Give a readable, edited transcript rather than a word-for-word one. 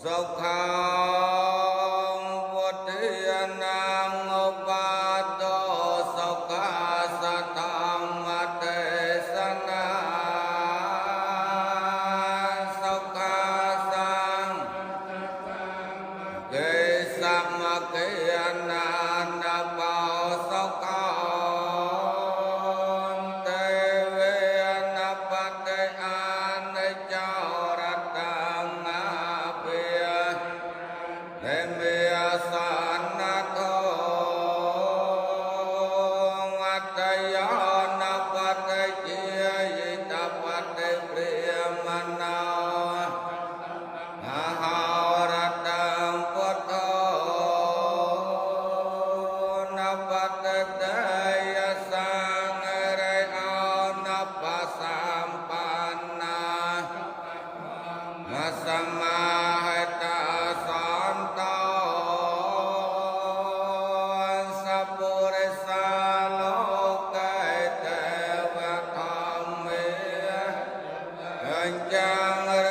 Sốc khám vô thiên năng ngô ba tô sốc khá sa tham ngạ tê sa na sốc khá sang kê sa ma kê na na bao sốc khám tê vê na pa tê an chao ra tăng ngạ bia Em bia san na tho ngát tây na pa tê chia yi ta pa tê priya mana ha ra tăng phật na pa tê tê sang re ao na pa sam pa na Masamahita Santa Sapurisa Lokai Teva Thami Anjang